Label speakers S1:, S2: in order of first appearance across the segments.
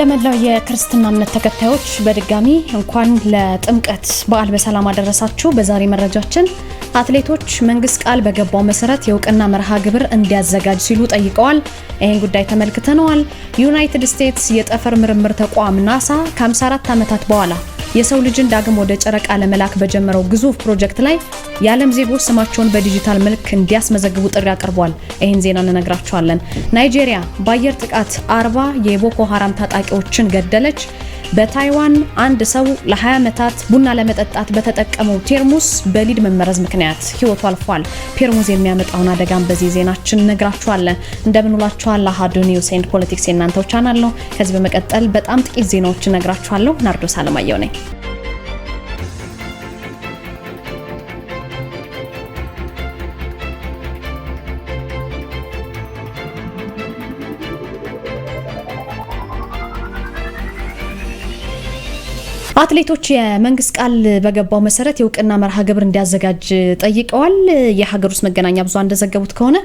S1: ለመላው የክርስትና እምነት ተከታዮች በድጋሚ እንኳን ለጥምቀት በዓል በሰላም አደረሳችሁ። በዛሬ መረጃችን አትሌቶች መንግስት ቃል በገባው መሰረት የእውቅና መርሃ ግብር እንዲያዘጋጅ ሲሉ ጠይቀዋል። ይህን ጉዳይ ተመልክተነዋል። ዩናይትድ ስቴትስ የጠፈር ምርምር ተቋም ናሳ ከ54 ዓመታት በኋላ የሰው ልጅን ዳግም ወደ ጨረቃ ለመላክ በጀመረው ግዙፍ ፕሮጀክት ላይ የዓለም ዜጎች ስማቸውን በዲጂታል መልክ እንዲያስመዘግቡ ጥሪ አቅርቧል። ይህን ዜና እንነግራችኋለን። ናይጄሪያ በአየር ጥቃት 40 የቦኮ ሀራም ታጣቂዎችን ገደለች። በታይዋን አንድ ሰው ለ20 ዓመታት ቡና ለመጠጣት በተጠቀመው ቴርሙስ በሊድ መመረዝ ምክንያት ህይወቱ አልፏል። ቴርሙስ የሚያመጣውን አደጋም በዚህ ዜናችን እንነግራችኋለን። እንደምንውላችኋል። አሃዱ ኒውስ ኤንድ ፖለቲክስ የእናንተው ቻናል ነው። ከዚህ በመቀጠል በጣም ጥቂት ዜናዎችን እነግራችኋለሁ። ናርዶስ አለማየሁ ነኝ። አትሌቶች የመንግስት ቃል በገባው መሰረት የእውቅና መርሃ ግብር እንዲያዘጋጅ ጠይቀዋል። የሀገር ውስጥ መገናኛ ብዙሃን እንደዘገቡት ከሆነ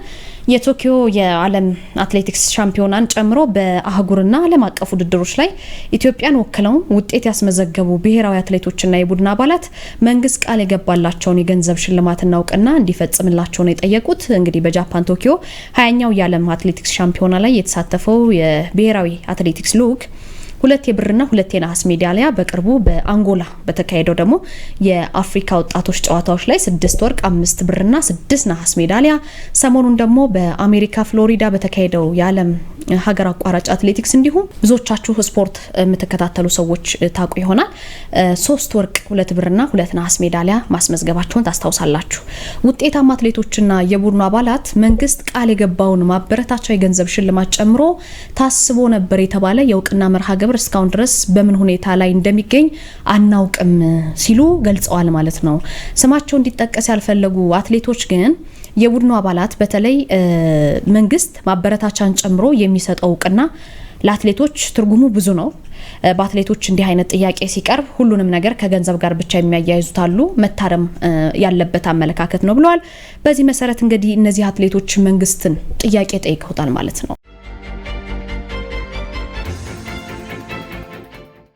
S1: የቶኪዮ የዓለም አትሌቲክስ ሻምፒዮናን ጨምሮ በአህጉርና ዓለም አቀፍ ውድድሮች ላይ ኢትዮጵያን ወክለው ውጤት ያስመዘገቡ ብሔራዊ አትሌቶችና የቡድን አባላት መንግስት ቃል የገባላቸውን የገንዘብ ሽልማትና እውቅና እንዲፈጽምላቸው ነው የጠየቁት። እንግዲህ በጃፓን ቶኪዮ 20ኛው የዓለም አትሌቲክስ ሻምፒዮና ላይ የተሳተፈው የብሔራዊ አትሌቲክስ ልዑክ 2 የብርና 2 የነሐስ ሜዳሊያ በቅርቡ በአንጎላ በተካሄደው ደግሞ የአፍሪካ ወጣቶች ጨዋታዎች ላይ 6 ወርቅ 5 ብርና 6 ነሐስ ሜዳሊያ፣ ሰሞኑን ደግሞ በአሜሪካ ፍሎሪዳ በተካሄደው የዓለም ሀገር አቋራጭ አትሌቲክስ እንዲሁም ብዙዎቻችሁ ስፖርት የምትከታተሉ ሰዎች ታውቁ ይሆናል 3 ወርቅ 2 ብርና 2 ነሐስ ሜዳሊያ ማስመዝገባቸውን ታስታውሳላችሁ። ውጤታማ አትሌቶችና የቡድኑ አባላት መንግስት ቃል የገባውን ማበረታቻ የገንዘብ ሽልማት ጨምሮ ታስቦ ነበር የተባለ የእውቅና መርሃ ግብር እስካሁን ድረስ በምን ሁኔታ ላይ እንደሚገኝ አናውቅም ሲሉ ገልጸዋል ማለት ነው። ስማቸው እንዲጠቀስ ያልፈለጉ አትሌቶች ግን የቡድኑ አባላት በተለይ መንግስት ማበረታቻን ጨምሮ የሚሰጠው እውቅና ለአትሌቶች ትርጉሙ ብዙ ነው። በአትሌቶች እንዲህ አይነት ጥያቄ ሲቀርብ ሁሉንም ነገር ከገንዘብ ጋር ብቻ የሚያያይዙት አሉ። መታረም ያለበት አመለካከት ነው ብለዋል። በዚህ መሰረት እንግዲህ እነዚህ አትሌቶች መንግስትን ጥያቄ ጠይቀውታል ማለት ነው።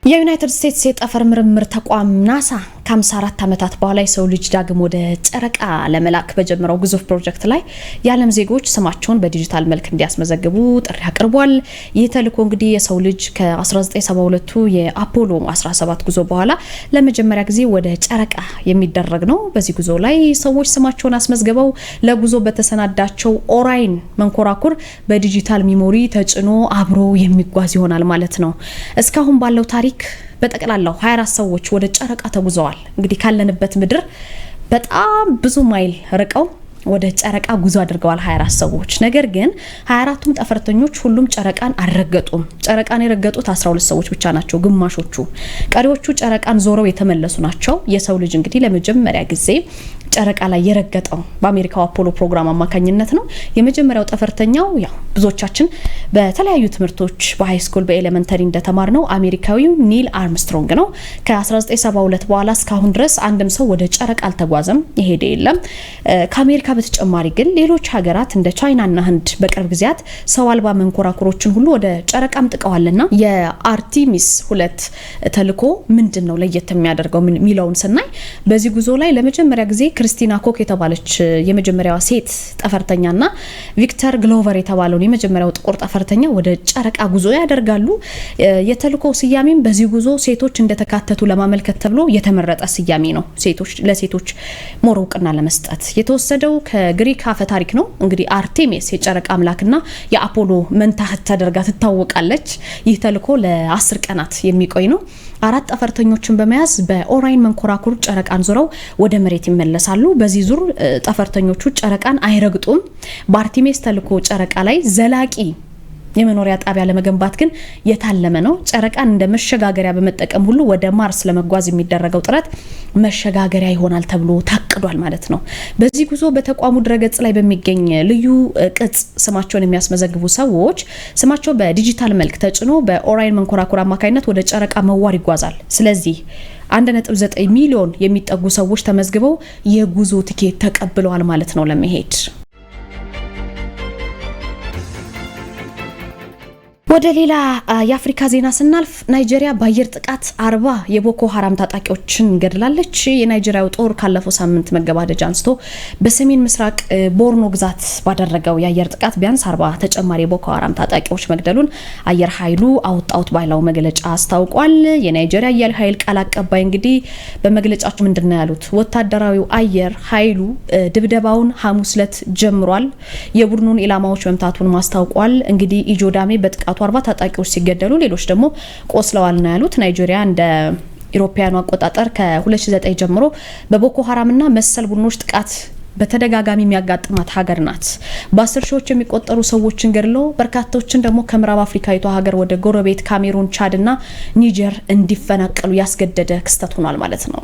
S1: የዩናይትድ ስቴትስ የጠፈር ምርምር ተቋም ናሳ ከ54 ዓመታት በኋላ የሰው ልጅ ዳግም ወደ ጨረቃ ለመላክ በጀመረው ግዙፍ ፕሮጀክት ላይ የዓለም ዜጎች ስማቸውን በዲጂታል መልክ እንዲያስመዘግቡ ጥሪ አቅርቧል። ይህ ተልዕኮ እንግዲህ የሰው ልጅ ከ1972ቱ የአፖሎ 17 ጉዞ በኋላ ለመጀመሪያ ጊዜ ወደ ጨረቃ የሚደረግ ነው። በዚህ ጉዞ ላይ ሰዎች ስማቸውን አስመዝግበው ለጉዞ በተሰናዳቸው ኦራይን መንኮራኩር በዲጂታል ሚሞሪ ተጭኖ አብሮ የሚጓዝ ይሆናል ማለት ነው። እስካሁን ባለው ታሪክ በጠቅላላው 24 ሰዎች ወደ ጨረቃ ተጉዘዋል። እንግዲህ ካለንበት ምድር በጣም ብዙ ማይል ርቀው ወደ ጨረቃ ጉዞ አድርገዋል 24 ሰዎች። ነገር ግን 24ቱም ጠፈርተኞች ሁሉም ጨረቃን አልረገጡም። ጨረቃን የረገጡት 12 ሰዎች ብቻ ናቸው ግማሾቹ። ቀሪዎቹ ጨረቃን ዞረው የተመለሱ ናቸው። የሰው ልጅ እንግዲህ ለመጀመሪያ ጊዜ ጨረቃ ላይ የረገጠው በአሜሪካው አፖሎ ፕሮግራም አማካኝነት ነው። የመጀመሪያው ጠፈርተኛው ያው ብዙዎቻችን በተለያዩ ትምህርቶች በሃይ ስኩል በኤሌመንተሪ እንደተማር ነው አሜሪካዊው ኒል አርምስትሮንግ ነው። ከ1972 በኋላ እስካሁን ድረስ አንድም ሰው ወደ ጨረቃ አልተጓዘም፣ ይሄደ የለም። ከአሜሪካ በተጨማሪ ግን ሌሎች ሀገራት እንደ ቻይናና ህንድ በቅርብ ጊዜያት ሰው አልባ መንኮራኩሮችን ሁሉ ወደ ጨረቃ አምጥቀዋልና የአርቲሚስ 2 ተልዕኮ ምንድነው ለየት የሚያደርገው ሚለውን ስናይ በዚህ ጉዞ ላይ ለመጀመሪያ ጊዜ ክርስቲና ኮክ የተባለች የመጀመሪያዋ ሴት ጠፈርተኛና ቪክተር ግሎቨር የተባለው የመጀመሪያው ጥቁር ጠፈርተኛ ወደ ጨረቃ ጉዞ ያደርጋሉ። የተልዕኮው ስያሜም በዚህ ጉዞ ሴቶች እንደተካተቱ ለማመልከት ተብሎ የተመረጠ ስያሜ ነው። ለሴቶች ሞር እውቅና ለመስጠት የተወሰደው ከግሪክ አፈ ታሪክ ነው። እንግዲህ አርቴሚስ የጨረቃ አምላክና የአፖሎ መንታ ተደርጋ ትታወቃለች። ይህ ተልዕኮ ለ10 ቀናት የሚቆይ ነው። 4 ጠፈርተኞችን በመያዝ በኦራይን መንኮራኩር ጨረቃን ዞረው ወደ መሬት ይመለሳሉ። በዚህ ዙር ጠፈርተኞቹ ጨረቃን አይረግጡም። በአርቴሚስ ተልዕኮ ጨረቃ ላይ ዘላቂ የመኖሪያ ጣቢያ ለመገንባት ግን የታለመ ነው። ጨረቃን እንደ መሸጋገሪያ በመጠቀም ሁሉ ወደ ማርስ ለመጓዝ የሚደረገው ጥረት መሸጋገሪያ ይሆናል ተብሎ ታቅዷል ማለት ነው። በዚህ ጉዞ በተቋሙ ድረገጽ ላይ በሚገኝ ልዩ ቅጽ ስማቸውን የሚያስመዘግቡ ሰዎች ስማቸው በዲጂታል መልክ ተጭኖ በኦራይን መንኮራኩር አማካኝነት ወደ ጨረቃ መዋር ይጓዛል። ስለዚህ 1.9 ሚሊዮን የሚጠጉ ሰዎች ተመዝግበው የጉዞ ቲኬት ተቀብለዋል ማለት ነው ለመሄድ። ወደ ሌላ የአፍሪካ ዜና ስናልፍ ናይጄሪያ በአየር ጥቃት 40 የቦኮ ሀራም ታጣቂዎችን ገድላለች። የናይጄሪያው ጦር ካለፈው ሳምንት መገባደጃ አንስቶ በሰሜን ምስራቅ ቦርኖ ግዛት ባደረገው የአየር ጥቃት ቢያንስ 40 ተጨማሪ የቦኮ ሀራም ታጣቂዎች መግደሉን አየር ኃይሉ አወጣውት ባይላው መግለጫ አስታውቋል። የናይጄሪያ አየር ኃይል ቃል አቀባይ እንግዲህ በመግለጫቸው ምንድነው ያሉት? ወታደራዊው አየር ኃይሉ ድብደባውን ሐሙስ ዕለት ጀምሯል። የቡድኑን ኢላማዎች መምታቱን ማስታውቋል። እንግዲህ ኢጆዳሜ በጥቃቱ 40 ታጣቂዎች ሲገደሉ ሌሎች ደግሞ ቆስለዋል ነው ያሉት። ናይጄሪያ እንደ ኢሮፒያኑ አቆጣጠር ከ2009 ጀምሮ በቦኮ ሀራምና መሰል ቡድኖች ጥቃት በተደጋጋሚ የሚያጋጥማት ሀገር ናት። በ10 ሺዎች የሚቆጠሩ ሰዎችን ገድለው በርካታዎችን ደግሞ ከምዕራብ አፍሪካዊቷ ሀገር ወደ ጎረቤት ካሜሩን፣ ቻድና ኒጀር እንዲፈናቀሉ ያስገደደ ክስተት ሆኗል ማለት ነው።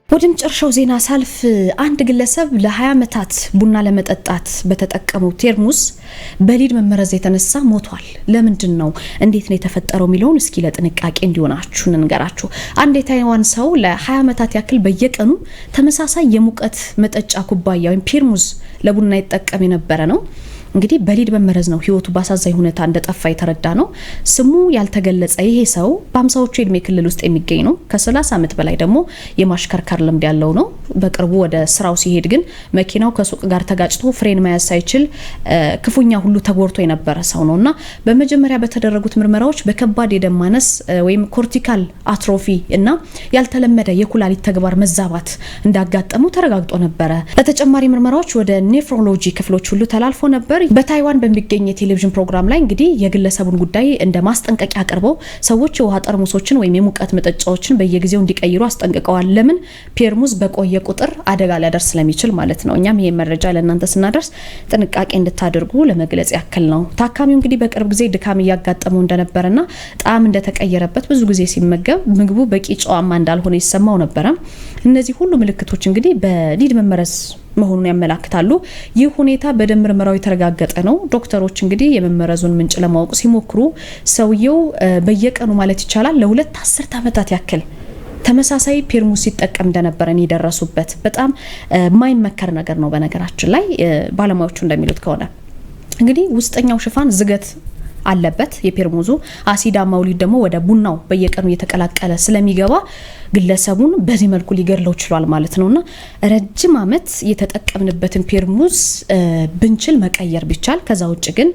S1: ወደ መጨረሻው ዜና ሳልፍ አንድ ግለሰብ ለ20 ዓመታት ቡና ለመጠጣት በተጠቀመው ቴርሙስ በሊድ መመረዝ የተነሳ ሞቷል። ለምንድን ነው እንዴት ነው የተፈጠረው የሚለውን እስኪ ለጥንቃቄ እንዲሆናችሁ እንንገራችሁ። አንድ የታይዋን ሰው ለ20 ዓመታት ያክል በየቀኑ ተመሳሳይ የሙቀት መጠጫ ኩባያ ወይም ቴርሙስ ለቡና ይጠቀም የነበረ ነው። እንግዲህ በሊድ መመረዝ ነው ህይወቱ በአሳዛኝ ሁኔታ እንደጠፋ የተረዳ ነው። ስሙ ያልተገለጸ ይሄ ሰው በ50ዎቹ እድሜ ክልል ውስጥ የሚገኝ ነው። ከ30 ዓመት በላይ ደግሞ የማሽከርከር ልምድ ያለው ነው። በቅርቡ ወደ ስራው ሲሄድ ግን መኪናው ከሱቅ ጋር ተጋጭቶ ፍሬን መያዝ ሳይችል ክፉኛ ሁሉ ተጎድቶ የነበረ ሰው ነውና በመጀመሪያ በተደረጉት ምርመራዎች በከባድ የደም ማነስ ወይም ኮርቲካል አትሮፊ እና ያልተለመደ የኩላሊት ተግባር መዛባት እንዳጋጠመው ተረጋግጦ ነበር። ለተጨማሪ ምርመራዎች ወደ ኔፍሮሎጂ ክፍሎች ሁሉ ተላልፎ ነበር። በታይዋን በሚገኝ የቴሌቪዥን ፕሮግራም ላይ እንግዲህ የግለሰቡን ጉዳይ እንደ ማስጠንቀቂያ አቅርበው ሰዎች የውሃ ጠርሙሶችን ወይም የሙቀት መጠጫዎችን በየጊዜው እንዲቀይሩ አስጠንቅቀዋል። ለምን? ፔርሙዝ በቆየ ቁጥር አደጋ ሊያደርስ ስለሚችል ማለት ነው። እኛም ይሄ መረጃ ለእናንተ ስናደርስ ጥንቃቄ እንድታደርጉ ለመግለጽ ያክል ነው። ታካሚው እንግዲህ በቅርብ ጊዜ ድካም እያጋጠመው እንደነበረና ጣዕም እንደተቀየረበት ብዙ ጊዜ ሲመገብ ምግቡ በቂ ጨዋማ እንዳልሆነ ይሰማው ነበረ። እነዚህ ሁሉ ምልክቶች እንግዲህ በሊድ መመረዝ መሆኑን ያመላክታሉ። ይህ ሁኔታ በደም ምርመራው የተረጋገጠ ነው። ዶክተሮች እንግዲህ የመመረዙን ምንጭ ለማወቅ ሲሞክሩ ሰውየው በየቀኑ ማለት ይቻላል ለሁለት አስርት ዓመታት ያክል ተመሳሳይ ፔርሙዝ ሲጠቀም እንደነበረ ነው የደረሱበት። በጣም የማይመከር ነገር ነው። በነገራችን ላይ ባለሙያዎቹ እንደሚሉት ከሆነ እንግዲህ ውስጠኛው ሽፋን ዝገት አለበት። የፔርሙዙ አሲዳማው ሊድ ደግሞ ወደ ቡናው በየቀኑ እየተቀላቀለ ስለሚገባ ግለሰቡን በዚህ መልኩ ሊገድለው ችሏል ማለት ነውና ረጅም ዓመት የተጠቀምንበትን ፔርሙዝ ብንችል መቀየር ቢቻል፣ ከዛ ውጭ ግን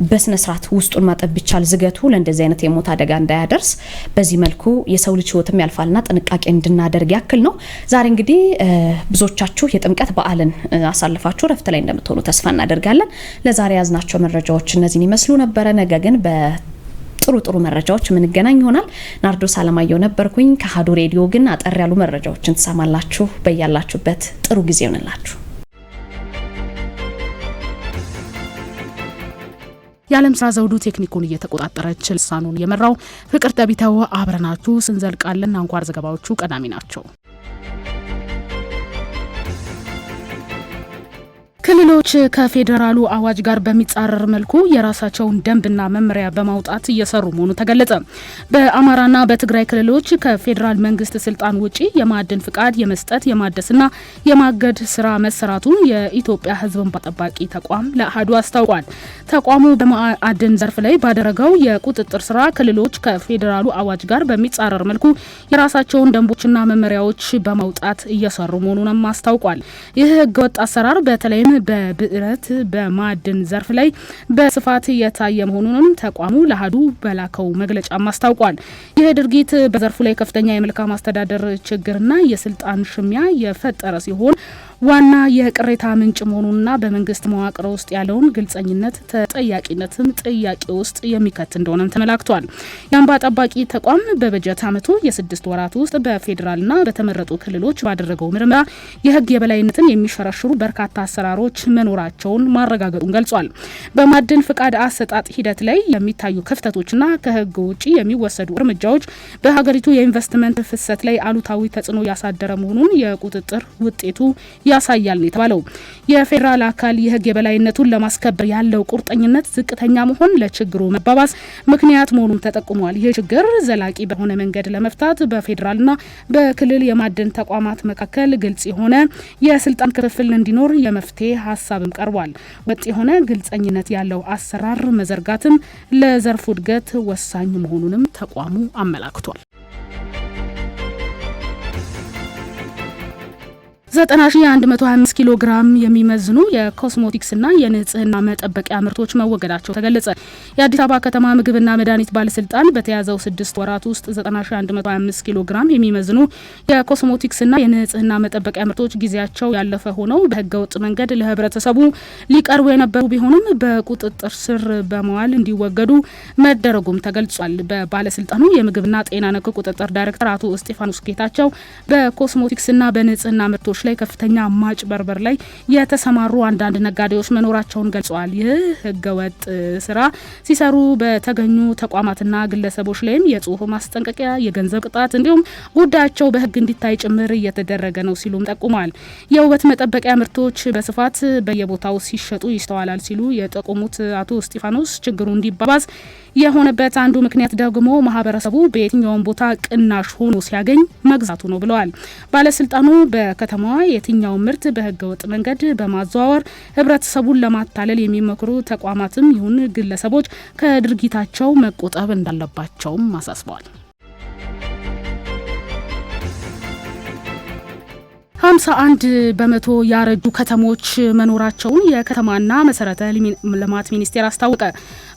S1: በስነ ስርዓት ውስጡን ማጠብ ቢቻል ዝገቱ ለእንደዚህ አይነት የሞት አደጋ እንዳያደርስ በዚህ መልኩ የሰው ልጅ ህይወትም ያልፋልና ጥንቃቄ እንድናደርግ ያክል ነው። ዛሬ እንግዲህ ብዙዎቻችሁ የጥምቀት በዓልን አሳልፋችሁ ረፍት ላይ እንደምትሆኑ ተስፋ እናደርጋለን። ለዛሬ ያዝናቸው መረጃዎች እነዚህን ይመስሉ ነበረ። ነገ ግን ጥሩ መረጃዎች የምንገናኝ ይሆናል። ናርዶስ አለማየሁ ነበርኩኝ ከአሀዱ ሬዲዮ። ግን አጠር ያሉ መረጃዎችን ትሰማላችሁ። በያላችሁበት ጥሩ ጊዜ ይሆንላችሁ።
S2: የዓለም ስራ ዘውዱ ቴክኒኩን እየተቆጣጠረች ልሳኑን የመራው ፍቅር ተቢተው አብረናችሁ ስንዘልቃለን። አንኳር ዘገባዎቹ ቀዳሚ ናቸው። ክልሎች ከፌዴራሉ አዋጅ ጋር በሚጻረር መልኩ የራሳቸውን ደንብና መመሪያ በማውጣት እየሰሩ መሆኑ ተገለጸ። በአማራና በትግራይ ክልሎች ከፌዴራል መንግስት ስልጣን ውጪ የማዕድን ፍቃድ የመስጠት የማደስና የማገድ ስራ መሰራቱን የኢትዮጵያ ሕዝብ እንባ ጠባቂ ተቋም ለአሀዱ አስታውቋል። ተቋሙ በማዕድን ዘርፍ ላይ ባደረገው የቁጥጥር ስራ ክልሎች ከፌዴራሉ አዋጅ ጋር በሚጻረር መልኩ የራሳቸውን ደንቦችና መመሪያዎች በማውጣት እየሰሩ መሆኑንም አስታውቋል። ይህ ህገወጥ አሰራር በተለይም በብረት በማዕድን ዘርፍ ላይ በስፋት የታየ መሆኑንም ተቋሙ ለአሀዱ በላከው መግለጫ አስታውቋል። ይህ ድርጊት በዘርፉ ላይ ከፍተኛ የመልካም አስተዳደር ችግርና የስልጣን ሽሚያ የፈጠረ ሲሆን ዋና የቅሬታ ምንጭ መሆኑንና በመንግስት መዋቅር ውስጥ ያለውን ግልጸኝነት ተጠያቂነትም ጥያቄ ውስጥ የሚከት እንደሆነም ተመላክቷል። የእንባ ጠባቂ ተቋም በበጀት ዓመቱ የ6 ወራት ውስጥ በፌዴራልና በተመረጡ ክልሎች ባደረገው ምርመራ የህግ የበላይነትን የሚሸረሽሩ በርካታ አሰራሮች መኖራቸውን ማረጋገጡን ገልጿል። በማዕድን ፍቃድ አሰጣጥ ሂደት ላይ የሚታዩ ክፍተቶችና ከህግ ውጪ የሚወሰዱ እርምጃዎች በሀገሪቱ የኢንቨስትመንት ፍሰት ላይ አሉታዊ ተጽዕኖ ያሳደረ መሆኑን የቁጥጥር ውጤቱ ያሳያል ነው የተባለው። የፌዴራል አካል የህግ የበላይነቱን ለማስከበር ያለው ቁርጠኝነት ዝቅተኛ መሆን ለችግሩ መባባስ ምክንያት መሆኑን ተጠቁሟል። ይህ ችግር ዘላቂ በሆነ መንገድ ለመፍታት በፌዴራልና በክልል የማዕድን ተቋማት መካከል ግልጽ የሆነ የስልጣን ክፍፍል እንዲኖር የመፍትሄ ሀሳብም ቀርቧል። ወጥ የሆነ ግልጸኝነት ያለው አሰራር መዘርጋትም ለዘርፉ እድገት ወሳኝ መሆኑንም ተቋሙ አመላክቷል። 90,125 ኪሎ ግራም የሚመዝኑ የኮስሞቲክስና የንጽህና መጠበቂያ ምርቶች መወገዳቸው ተገለጸ። የአዲስ አበባ ከተማ ምግብና መድኃኒት ባለስልጣን በተያዘው 6 ወራት ውስጥ 90,125 ኪሎ ግራም የሚመዝኑ የኮስሞቲክስና የንጽህና መጠበቂያ ምርቶች ጊዜያቸው ያለፈ ሆነው በህገወጥ መንገድ ለህብረተሰቡ ሊቀርቡ የነበሩ ቢሆንም በቁጥጥር ስር በመዋል እንዲወገዱ መደረጉም ተገልጿል። በባለስልጣኑ የምግብና ጤና ነክ ቁጥጥር ዳይሬክተር አቶ እስጢፋኖስ ጌታቸው በኮስሞቲክስና በንጽህና ምርቶች ላይ ከፍተኛ ማጭበርበር ላይ የተሰማሩ አንዳንድ ነጋዴዎች መኖራቸውን ገልጸዋል። ይህ ህገወጥ ስራ ሲሰሩ በተገኙ ተቋማትና ግለሰቦች ላይም የጽሁፍ ማስጠንቀቂያ፣ የገንዘብ ቅጣት እንዲሁም ጉዳያቸው በህግ እንዲታይ ጭምር እየተደረገ ነው ሲሉም ጠቁመዋል። የውበት መጠበቂያ ምርቶች በስፋት በየቦታው ሲሸጡ ይስተዋላል ሲሉ የጠቆሙት አቶ እስጢፋኖስ ችግሩ እንዲባባስ የሆነበት አንዱ ምክንያት ደግሞ ማህበረሰቡ በየትኛውም ቦታ ቅናሽ ሆኖ ሲያገኝ መግዛቱ ነው ብለዋል። ባለስልጣኑ በከተማዋ የትኛው ምርት በህገወጥ መንገድ በማዘዋወር ህብረተሰቡን ለማታለል የሚመክሩ ተቋማትም ይሁን ግለሰቦች ከድርጊታቸው መቆጠብ እንዳለባቸውም አሳስበዋል። 51 በመቶ ያረጁ ከተሞች መኖራቸውን የከተማና መሰረተ ልማት ሚኒስቴር አስታወቀ።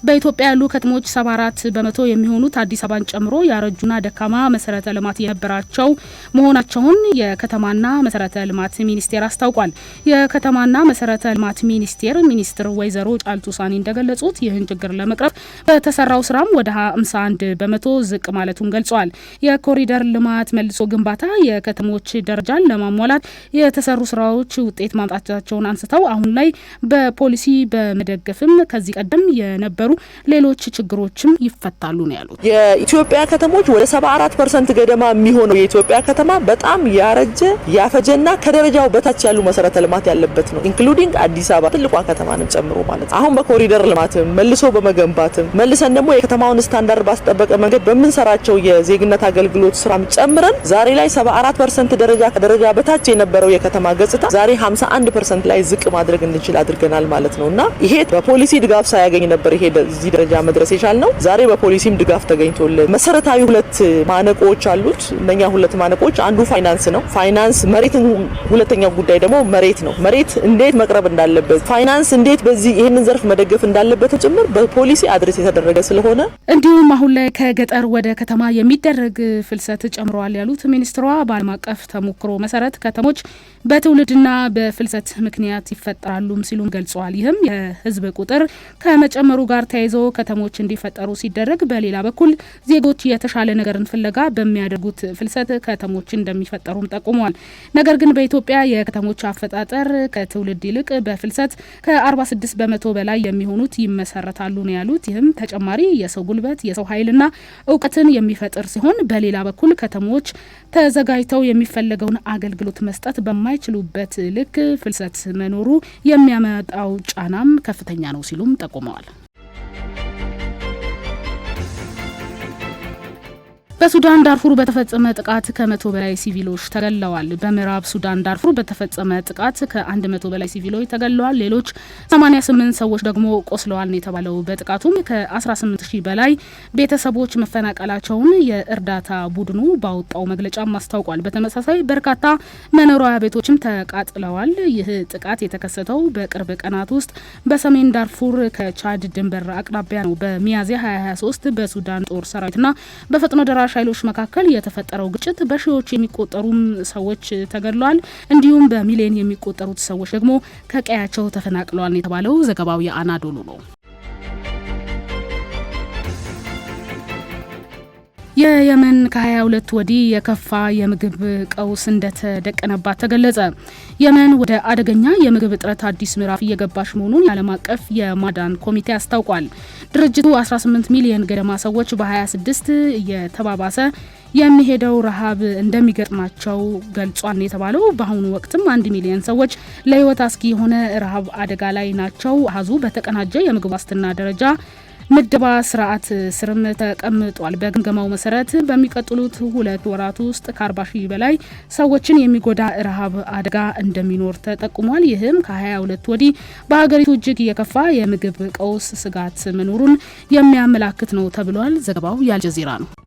S2: በኢትዮጵያ ያሉ ከተሞች 74 በመቶ የሚሆኑት አዲስ አበባን ጨምሮ ያረጁና ደካማ መሰረተ ልማት የነበራቸው መሆናቸውን የከተማና መሰረተ ልማት ሚኒስቴር አስታውቋል። የከተማና መሰረተ ልማት ሚኒስትር ወይዘሮ ጫልቱ ሳኒ እንደገለጹት ይህን ችግር ለመቅረፍ በተሰራው ስራም ወደ 51 በመቶ ዝቅ ማለቱን ገልጸዋል። የኮሪደር ልማት መልሶ ግንባታ የከተሞች ደረጃን ለማሟላት የተሰሩ ስራዎች ውጤት ማምጣታቸውን አንስተው አሁን ላይ በፖሊሲ በመደገፍም ከዚህ ቀደም የነበሩ ሌሎች ችግሮችም ይፈታሉ ነው ያሉት።
S3: የኢትዮጵያ ከተሞች ወደ 74% ገደማ የሚሆነው የኢትዮጵያ ከተማ በጣም ያረጀ ያፈጀና ከደረጃው በታች ያሉ መሰረተ ልማት ያለበት ነው። ኢንክሉዲንግ አዲስ አበባ ትልቋ ከተማንም ጨምሮ ማለት አሁን በኮሪደር ልማትም መልሶ በመገንባትም መልሰን ደግሞ የከተማውን ስታንዳርድ ባስጠበቀ መንገድ በምንሰራቸው የዜግነት አገልግሎት ስራም ጨምረን ዛሬ ላይ 74% ደረጃ ከደረጃ በታች የነበረው የከተማ ገጽታ ዛሬ 51% ላይ ዝቅ ማድረግ እንችል አድርገናል ማለት ነውና ይሄ በፖሊሲ ድጋፍ ሳያገኝ ነበር ይሄ እዚህ ደረጃ መድረስ የቻልነው። ዛሬ በፖሊሲም ድጋፍ ተገኝቶልን መሰረታዊ ሁለት ማነቆዎች አሉት። እነኛ ሁለት ማነቆች አንዱ ፋይናንስ ነው። ፋይናንስ መሬትን፣ ሁለተኛው ጉዳይ ደግሞ መሬት ነው። መሬት እንዴት መቅረብ እንዳለበት፣ ፋይናንስ እንዴት በዚህ ይሄንን ዘርፍ መደገፍ እንዳለበት ጭምር በፖሊሲ አድሬስ የተደረገ ስለሆነ
S2: እንዲሁም አሁን ላይ ከገጠር ወደ ከተማ የሚደረግ ፍልሰት ጨምሯል ያሉት ሚኒስትሯ በዓለም አቀፍ ተሞክሮ መሰረት ከተሞች በትውልድና በፍልሰት ምክንያት ይፈጠራሉም ሲሉም ገልጸዋል። ይህም የህዝብ ቁጥር ከመጨመሩ ጋር ተያይዞ ከተሞች እንዲፈጠሩ ሲደረግ፣ በሌላ በኩል ዜጎች የተሻለ ነገርን ፍለጋ በሚያደርጉት ፍልሰት ከተሞች እንደሚፈጠሩም ጠቁመዋል። ነገር ግን በኢትዮጵያ የከተሞች አፈጣጠር ከትውልድ ይልቅ በፍልሰት ከ46 በመቶ በላይ የሚሆኑት ይመሰረታሉ ነው ያሉት። ይህም ተጨማሪ የሰው ጉልበት፣ የሰው ኃይልና እውቀትን የሚፈጥር ሲሆን፣ በሌላ በኩል ከተሞች ተዘጋጅተው የሚፈለገውን አገልግሎት መስጠት በማይችሉበት ልክ ፍልሰት መኖሩ የሚያመጣው ጫናም ከፍተኛ ነው ሲሉም ጠቁመዋል። በሱዳን ዳርፉር በተፈጸመ ጥቃት ከ100 በላይ ሲቪሎች ተገለዋል። በምዕራብ ሱዳን ዳርፉር በተፈጸመ ጥቃት ከ100 በላይ ሲቪሎች ተገለዋል። ሌሎች 88 ሰዎች ደግሞ ቆስለዋል ነው የተባለው። በጥቃቱም ከ18000 በላይ ቤተሰቦች መፈናቀላቸውን የእርዳታ ቡድኑ ባወጣው መግለጫም አስታውቋል። በተመሳሳይ በርካታ መኖሪያ ቤቶችም ተቃጥለዋል። ይህ ጥቃት የተከሰተው በቅርብ ቀናት ውስጥ በሰሜን ዳርፉር ከቻድ ድንበር አቅራቢያ ነው። በሚያዝያ 2023 በሱዳን ጦር ሰራዊትና በፈጥኖ ደራሽ ኃይሎች መካከል የተፈጠረው ግጭት በሺዎች የሚቆጠሩም ሰዎች ተገድለዋል። እንዲሁም በሚሊዮን የሚቆጠሩት ሰዎች ደግሞ ከቀያቸው ተፈናቅለዋል የተባለው ዘገባው የአናዶሉ ነው። የየመን ከ22 ወዲህ የከፋ የምግብ ቀውስ እንደተደቀነባት ተገለጸ። የመን ወደ አደገኛ የምግብ እጥረት አዲስ ምዕራፍ እየገባች መሆኑን የዓለም አቀፍ የማዳን ኮሚቴ አስታውቋል። ድርጅቱ 18 ሚሊዮን ገደማ ሰዎች በ26 የተባባሰ የሚሄደው ረሃብ እንደሚገጥማቸው ገልጿል የተባለው በአሁኑ ወቅትም 1 ሚሊዮን ሰዎች ለህይወት አስጊ የሆነ ረሃብ አደጋ ላይ ናቸው። አሃዙ በተቀናጀ የምግብ ዋስትና ደረጃ ምደባ ስርዓት ስርም ተቀምጧል። በግምገማው መሰረት በሚቀጥሉት 2 ወራት ውስጥ ከ40 ሺህ በላይ ሰዎችን የሚጎዳ ረሃብ አደጋ እንደሚኖር ተጠቁሟል። ይህም ከ22 ወዲህ በሀገሪቱ እጅግ የከፋ የምግብ ቀውስ ስጋት መኖሩን የሚያመላክት ነው ተብሏል። ዘገባው የአልጀዚራ ነው።